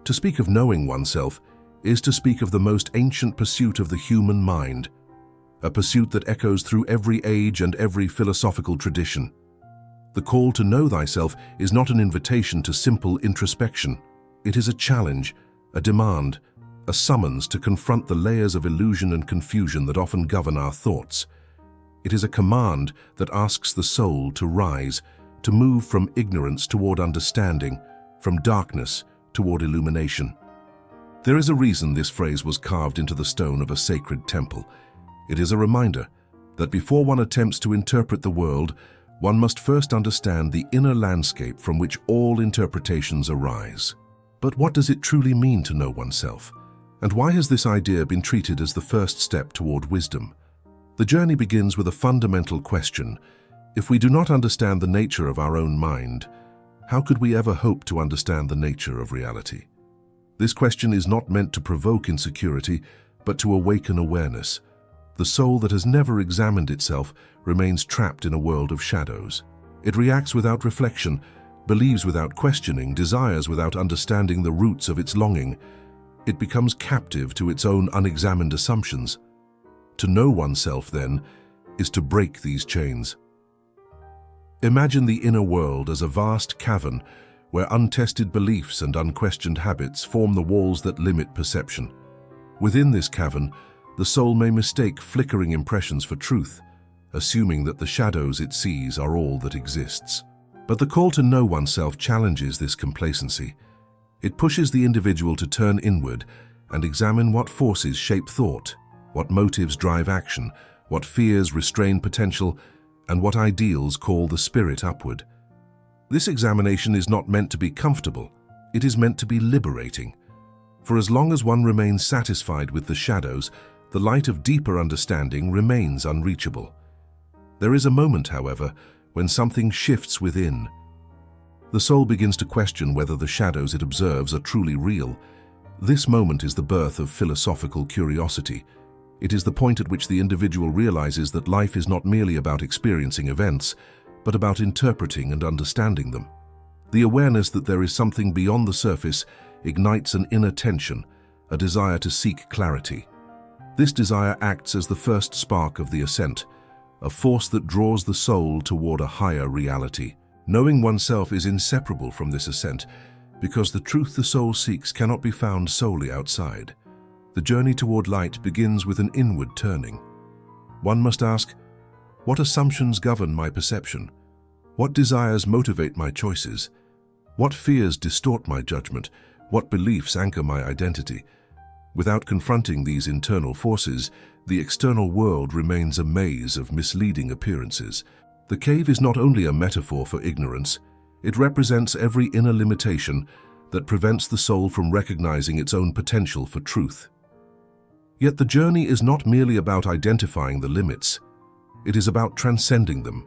To speak of knowing oneself is to speak of the most ancient pursuit of the human mind, a pursuit that echoes through every age and every philosophical tradition. The call to know thyself is not an invitation to simple introspection. It is a challenge, a demand, a summons to confront the layers of illusion and confusion that often govern our thoughts. It is a command that asks the soul to rise, to move from ignorance toward understanding, from darkness toward illumination. There is a reason this phrase was carved into the stone of a sacred temple. It is a reminder that before one attempts to interpret the world, one must first understand the inner landscape from which all interpretations arise. But what does it truly mean to know oneself? And why has this idea been treated as the first step toward wisdom? The journey begins with a fundamental question. If we do not understand the nature of our own mind, how could we ever hope to understand the nature of reality? This question is not meant to provoke insecurity, but to awaken awareness. The soul that has never examined itself remains trapped in a world of shadows. It reacts without reflection, believes without questioning, desires without understanding the roots of its longing. It becomes captive to its own unexamined assumptions. To know oneself, then, is to break these chains. Imagine the inner world as a vast cavern where untested beliefs and unquestioned habits form the walls that limit perception. Within this cavern, the soul may mistake flickering impressions for truth, assuming that the shadows it sees are all that exists. But the call to know oneself challenges this complacency. It pushes the individual to turn inward and examine what forces shape thought, what motives drive action, what fears restrain potential, and what ideals call the spirit upward. This examination is not meant to be comfortable, it is meant to be liberating. For as long as one remains satisfied with the shadows, the light of deeper understanding remains unreachable. There is a moment, however, when something shifts within. The soul begins to question whether the shadows it observes are truly real. This moment is the birth of philosophical curiosity. It is the point at which the individual realizes that life is not merely about experiencing events, but about interpreting and understanding them. The awareness that there is something beyond the surface ignites an inner tension, a desire to seek clarity. This desire acts as the first spark of the ascent, a force that draws the soul toward a higher reality. Knowing oneself is inseparable from this ascent, because the truth the soul seeks cannot be found solely outside. The journey toward light begins with an inward turning. One must ask, what assumptions govern my perception? What desires motivate my choices? What fears distort my judgment? What beliefs anchor my identity? Without confronting these internal forces, the external world remains a maze of misleading appearances. The cave is not only a metaphor for ignorance, it represents every inner limitation that prevents the soul from recognizing its own potential for truth. Yet the journey is not merely about identifying the limits, it is about transcending them.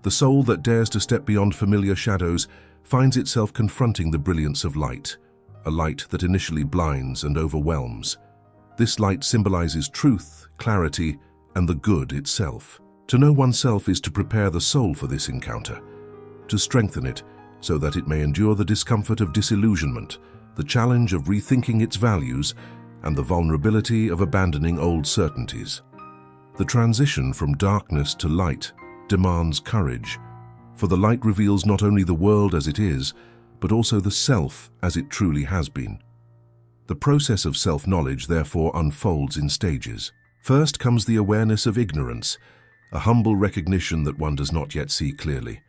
The soul that dares to step beyond familiar shadows finds itself confronting the brilliance of light, a light that initially blinds and overwhelms. This light symbolizes truth, clarity, and the good itself. To know oneself is to prepare the soul for this encounter, to strengthen it so that it may endure the discomfort of disillusionment, the challenge of rethinking its values, and the vulnerability of abandoning old certainties. The transition from darkness to light demands courage, for the light reveals not only the world as it is, but also the self as it truly has been. The process of self-knowledge therefore unfolds in stages. First comes the awareness of ignorance, a humble recognition that one does not yet see clearly.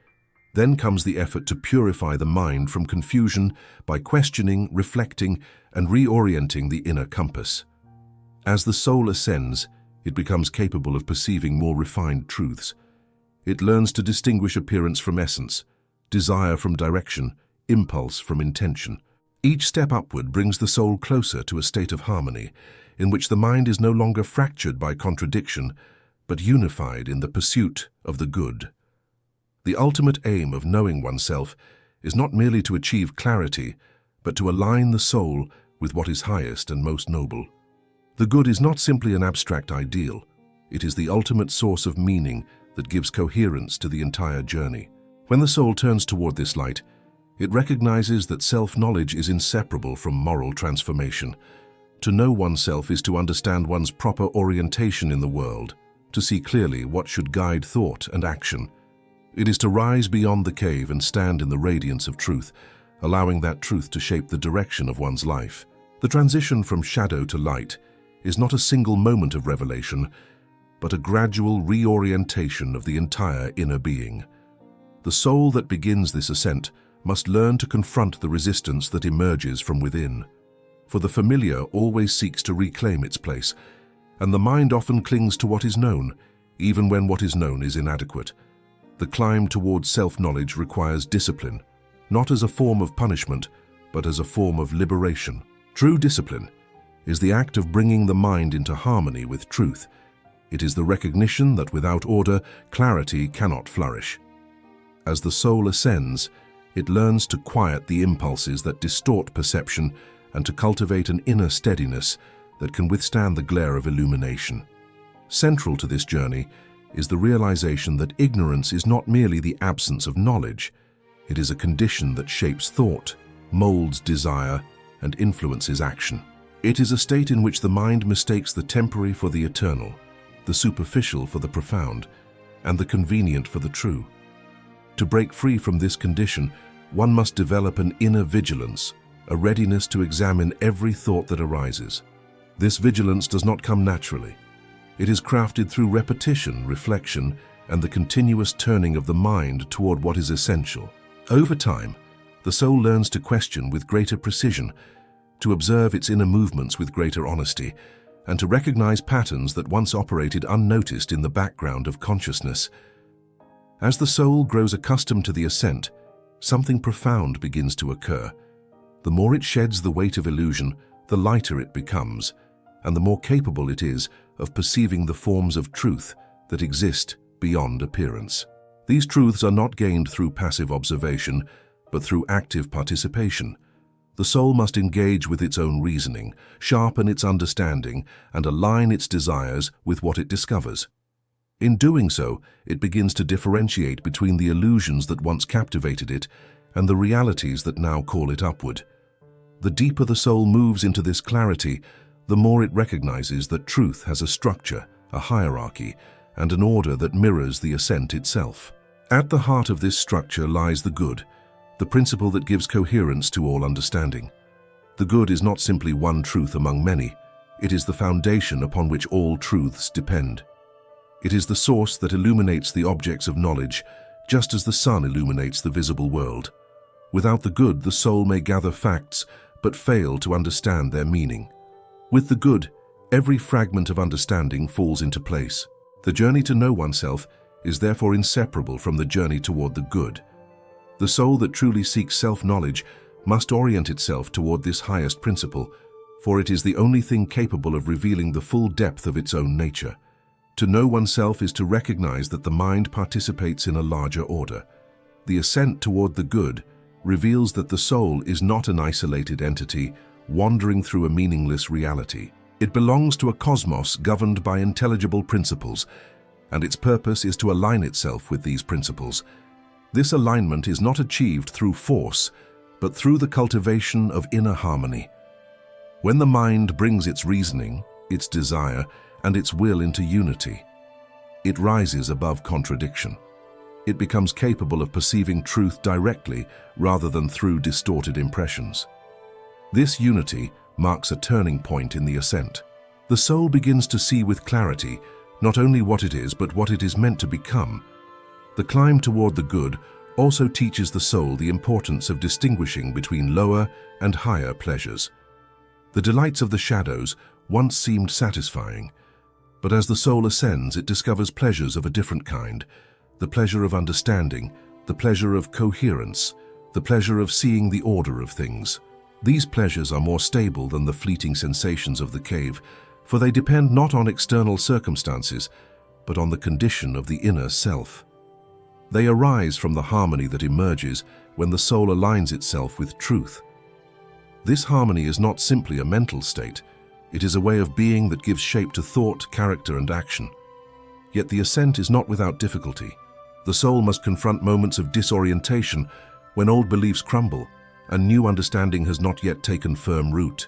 Then comes the effort to purify the mind from confusion by questioning, reflecting, and reorienting the inner compass. As the soul ascends, it becomes capable of perceiving more refined truths. It learns to distinguish appearance from essence, desire from direction, impulse from intention. Each step upward brings the soul closer to a state of harmony, in which the mind is no longer fractured by contradiction, but unified in the pursuit of the good. The ultimate aim of knowing oneself is not merely to achieve clarity, but to align the soul with what is highest and most noble. The good is not simply an abstract ideal. It is the ultimate source of meaning that gives coherence to the entire journey. When the soul turns toward this light, It recognizes that self-knowledge is inseparable from moral transformation. To know oneself is to understand one's proper orientation in the world, to see clearly what should guide thought and action. It is to rise beyond the cave and stand in the radiance of truth, allowing that truth to shape the direction of one's life. The transition from shadow to light is not a single moment of revelation, but a gradual reorientation of the entire inner being. The soul that begins this ascent must learn to confront the resistance that emerges from within. For the familiar always seeks to reclaim its place, and the mind often clings to what is known, even when what is known is inadequate. The climb towards self-knowledge requires discipline, not as a form of punishment, but as a form of liberation. True discipline is the act of bringing the mind into harmony with truth. It is the recognition that without order, clarity cannot flourish. As the soul ascends, it learns to quiet the impulses that distort perception and to cultivate an inner steadiness that can withstand the glare of illumination. Central to this journey is the realization that ignorance is not merely the absence of knowledge. It is a condition that shapes thought, molds desire, and influences action. It is a state in which the mind mistakes the temporary for the eternal, the superficial for the profound, and the convenient for the true. To break free from this condition, one must develop an inner vigilance, a readiness to examine every thought that arises. This vigilance does not come naturally. It is crafted through repetition, reflection, and the continuous turning of the mind toward what is essential. Over time, the soul learns to question with greater precision, to observe its inner movements with greater honesty, and to recognize patterns that once operated unnoticed in the background of consciousness. As the soul grows accustomed to the ascent, something profound begins to occur. The more it sheds the weight of illusion, the lighter it becomes, and the more capable it is of perceiving the forms of truth that exist beyond appearance. These truths are not gained through passive observation, but through active participation. The soul must engage with its own reasoning, sharpen its understanding, and align its desires with what it discovers. In doing so, it begins to differentiate between the illusions that once captivated it and the realities that now call it upward. The deeper the soul moves into this clarity, the more it recognizes that truth has a structure, a hierarchy, and an order that mirrors the ascent itself. At the heart of this structure lies the good, the principle that gives coherence to all understanding. The good is not simply one truth among many. It is the foundation upon which all truths depend. It is the source that illuminates the objects of knowledge, just as the sun illuminates the visible world. Without the good, the soul may gather facts, but fail to understand their meaning. With the good, every fragment of understanding falls into place. The journey to know oneself is therefore inseparable from the journey toward the good. The soul that truly seeks self-knowledge must orient itself toward this highest principle, for it is the only thing capable of revealing the full depth of its own nature. To know oneself is to recognize that the mind participates in a larger order. The ascent toward the good reveals that the soul is not an isolated entity wandering through a meaningless reality. It belongs to a cosmos governed by intelligible principles, and its purpose is to align itself with these principles. This alignment is not achieved through force, but through the cultivation of inner harmony. When the mind brings its reasoning, its desire, and its will into unity, it rises above contradiction. It becomes capable of perceiving truth directly rather than through distorted impressions. This unity marks a turning point in the ascent. The soul begins to see with clarity not only what it is, but what it is meant to become. The climb toward the good also teaches the soul the importance of distinguishing between lower and higher pleasures. The delights of the shadows once seemed satisfying, but as the soul ascends, it discovers pleasures of a different kind: the pleasure of understanding, the pleasure of coherence, the pleasure of seeing the order of things. These pleasures are more stable than the fleeting sensations of the cave, for they depend not on external circumstances, but on the condition of the inner self. They arise from the harmony that emerges when the soul aligns itself with truth. This harmony is not simply a mental state. It is a way of being that gives shape to thought, character, and action. Yet the ascent is not without difficulty. The soul must confront moments of disorientation when old beliefs crumble and new understanding has not yet taken firm root.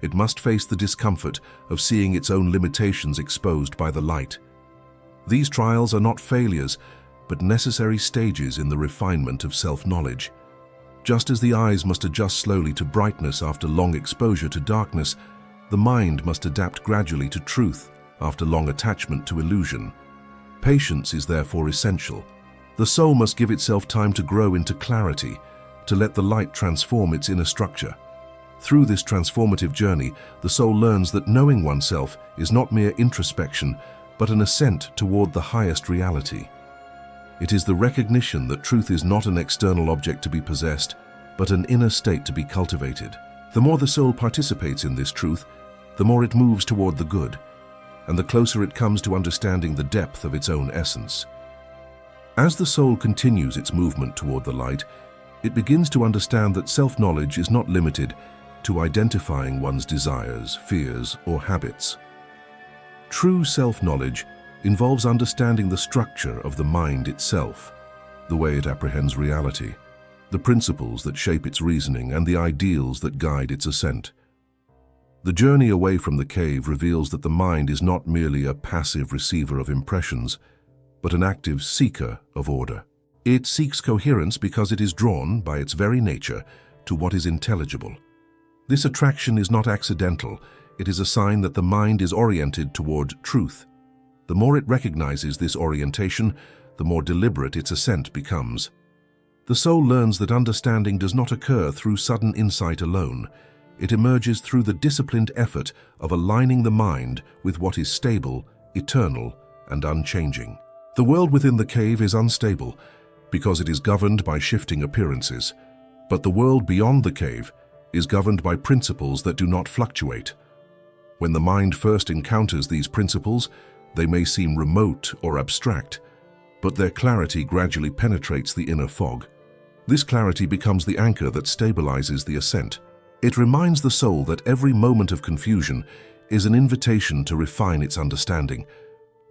It must face the discomfort of seeing its own limitations exposed by the light. These trials are not failures, but necessary stages in the refinement of self-knowledge. Just as the eyes must adjust slowly to brightness after long exposure to darkness, the mind must adapt gradually to truth after long attachment to illusion. Patience is therefore essential. The soul must give itself time to grow into clarity, to let the light transform its inner structure. Through this transformative journey, the soul learns that knowing oneself is not mere introspection, but an ascent toward the highest reality. It is the recognition that truth is not an external object to be possessed, but an inner state to be cultivated. The more the soul participates in this truth, the more it moves toward the good, and the closer it comes to understanding the depth of its own essence. As the soul continues its movement toward the light, it begins to understand that self-knowledge is not limited to identifying one's desires, fears, or habits. True self-knowledge involves understanding the structure of the mind itself, the way it apprehends reality, the principles that shape its reasoning, and the ideals that guide its ascent. The journey away from the cave reveals that the mind is not merely a passive receiver of impressions, but an active seeker of order. It seeks coherence because it is drawn, by its very nature, to what is intelligible. This attraction is not accidental. It is a sign that the mind is oriented toward truth. The more it recognizes this orientation, the more deliberate its ascent becomes. The soul learns that understanding does not occur through sudden insight alone. It emerges through the disciplined effort of aligning the mind with what is stable, eternal, and unchanging. The world within the cave is unstable because it is governed by shifting appearances, but the world beyond the cave is governed by principles that do not fluctuate. When the mind first encounters these principles, they may seem remote or abstract, but their clarity gradually penetrates the inner fog. This clarity becomes the anchor that stabilizes the ascent. It reminds the soul that every moment of confusion is an invitation to refine its understanding,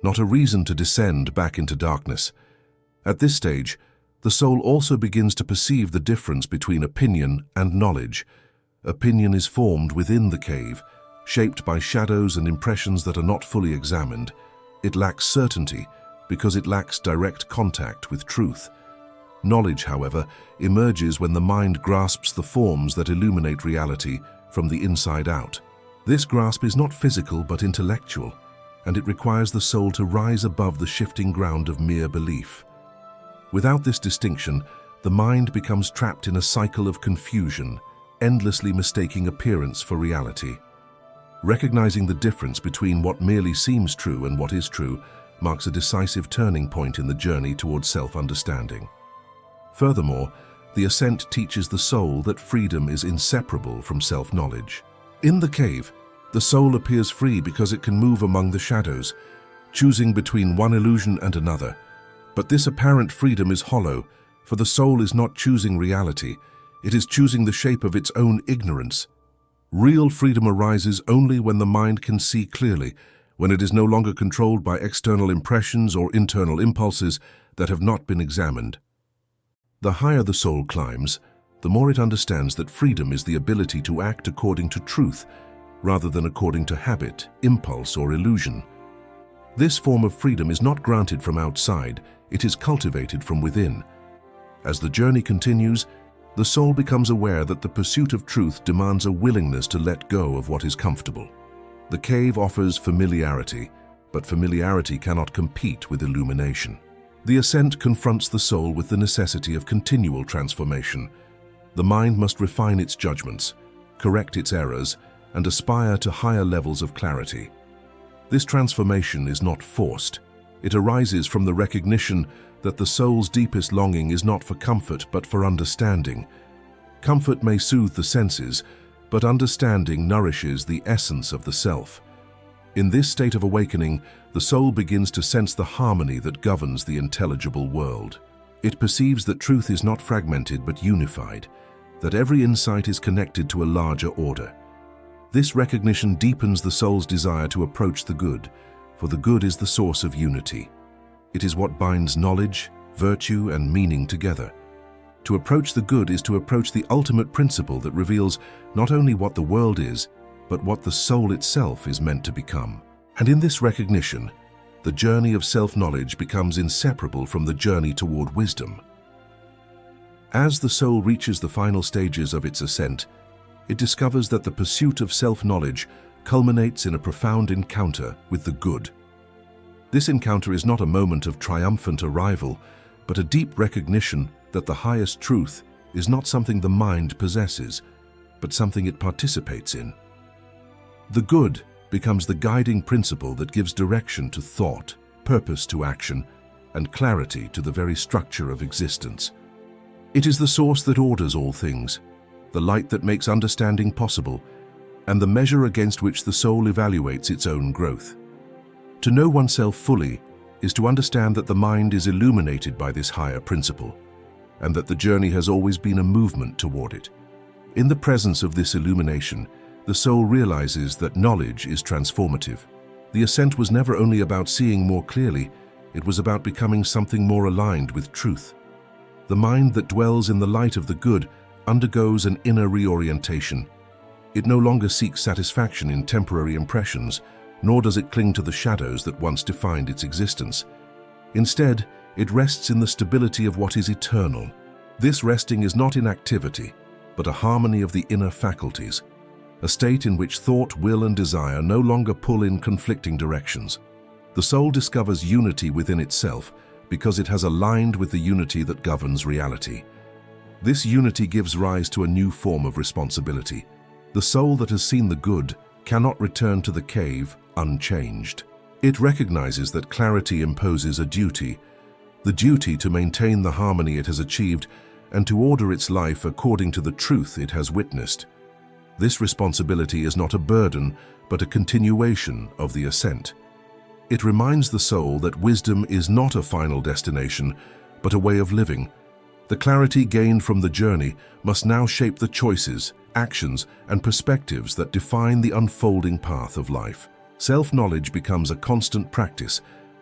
not a reason to descend back into darkness. At this stage, the soul also begins to perceive the difference between opinion and knowledge. Opinion is formed within the cave, shaped by shadows and impressions that are not fully examined. It lacks certainty because it lacks direct contact with truth. Knowledge, however, emerges when the mind grasps the forms that illuminate reality from the inside out. This grasp is not physical but intellectual, and it requires the soul to rise above the shifting ground of mere belief. Without this distinction, the mind becomes trapped in a cycle of confusion, endlessly mistaking appearance for reality. Recognizing the difference between what merely seems true and what is true marks a decisive turning point in the journey towards self-understanding. Furthermore, the ascent teaches the soul that freedom is inseparable from self-knowledge. In the cave, the soul appears free because it can move among the shadows, choosing between one illusion and another. But this apparent freedom is hollow, for the soul is not choosing reality, it is choosing the shape of its own ignorance. Real freedom arises only when the mind can see clearly, when it is no longer controlled by external impressions or internal impulses that have not been examined. The higher the soul climbs, the more it understands that freedom is the ability to act according to truth, rather than according to habit, impulse, or illusion. This form of freedom is not granted from outside, it is cultivated from within. As the journey continues, the soul becomes aware that the pursuit of truth demands a willingness to let go of what is comfortable. The cave offers familiarity, but familiarity cannot compete with illumination. The ascent confronts the soul with the necessity of continual transformation. The mind must refine its judgments, correct its errors, and aspire to higher levels of clarity. This transformation is not forced. It arises from the recognition that the soul's deepest longing is not for comfort but for understanding. Comfort may soothe the senses, but understanding nourishes the essence of the self. In this state of awakening, the soul begins to sense the harmony that governs the intelligible world. It perceives that truth is not fragmented but unified, that every insight is connected to a larger order. This recognition deepens the soul's desire to approach the good, for the good is the source of unity. It is what binds knowledge, virtue, and meaning together. To approach the good is to approach the ultimate principle that reveals not only what the world is, but what the soul itself is meant to become. And in this recognition, the journey of self-knowledge becomes inseparable from the journey toward wisdom. As the soul reaches the final stages of its ascent, it discovers that the pursuit of self-knowledge culminates in a profound encounter with the good. This encounter is not a moment of triumphant arrival, but a deep recognition that the highest truth is not something the mind possesses, but something it participates in. The good becomes the guiding principle that gives direction to thought, purpose to action, and clarity to the very structure of existence. It is the source that orders all things, the light that makes understanding possible, and the measure against which the soul evaluates its own growth. To know oneself fully is to understand that the mind is illuminated by this higher principle, and that the journey has always been a movement toward it. In the presence of this illumination, the soul realizes that knowledge is transformative. The ascent was never only about seeing more clearly, it was about becoming something more aligned with truth. The mind that dwells in the light of the good undergoes an inner reorientation. It no longer seeks satisfaction in temporary impressions, nor does it cling to the shadows that once defined its existence. Instead, it rests in the stability of what is eternal. This resting is not inactivity, but a harmony of the inner faculties, a state in which thought, will, and desire no longer pull in conflicting directions. The soul discovers unity within itself because it has aligned with the unity that governs reality. This unity gives rise to a new form of responsibility. The soul that has seen the good cannot return to the cave unchanged. It recognizes that clarity imposes a duty, the duty to maintain the harmony it has achieved and to order its life according to the truth it has witnessed. This responsibility is not a burden, but a continuation of the ascent. It reminds the soul that wisdom is not a final destination, but a way of living. The clarity gained from the journey must now shape the choices, actions, and perspectives that define the unfolding path of life. Self-knowledge becomes a constant practice,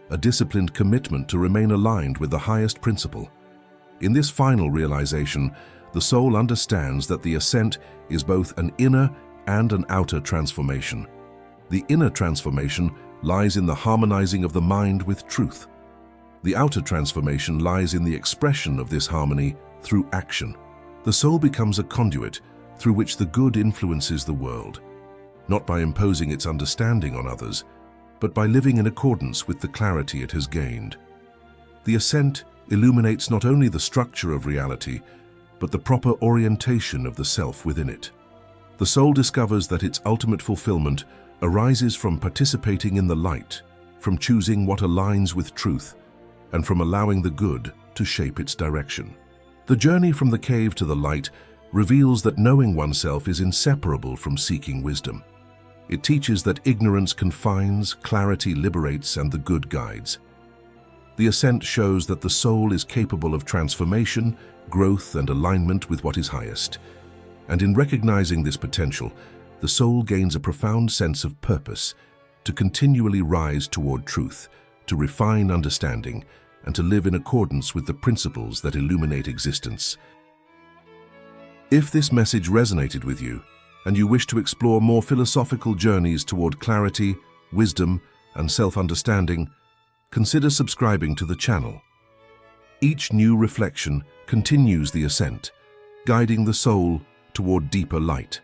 a disciplined commitment to remain aligned with the highest principle. In this final realization, the soul understands that the ascent is both an inner and an outer transformation. The inner transformation lies in the harmonizing of the mind with truth. The outer transformation lies in the expression of this harmony through action. The soul becomes a conduit through which the good influences the world, not by imposing its understanding on others, but by living in accordance with the clarity it has gained. The ascent illuminates not only the structure of reality, but the proper orientation of the self within it. The soul discovers that its ultimate fulfillment arises from participating in the light, from choosing what aligns with truth, and from allowing the good to shape its direction. The journey from the cave to the light reveals that knowing oneself is inseparable from seeking wisdom. It teaches that ignorance confines, clarity liberates, and the good guides. The ascent shows that the soul is capable of transformation, growth, and alignment with what is highest. And in recognizing this potential, the soul gains a profound sense of purpose to continually rise toward truth, to refine understanding, and to live in accordance with the principles that illuminate existence. If this message resonated with you, and you wish to explore more philosophical journeys toward clarity, wisdom, and self-understanding, consider subscribing to the channel. Each new reflection continues the ascent, guiding the soul toward deeper light.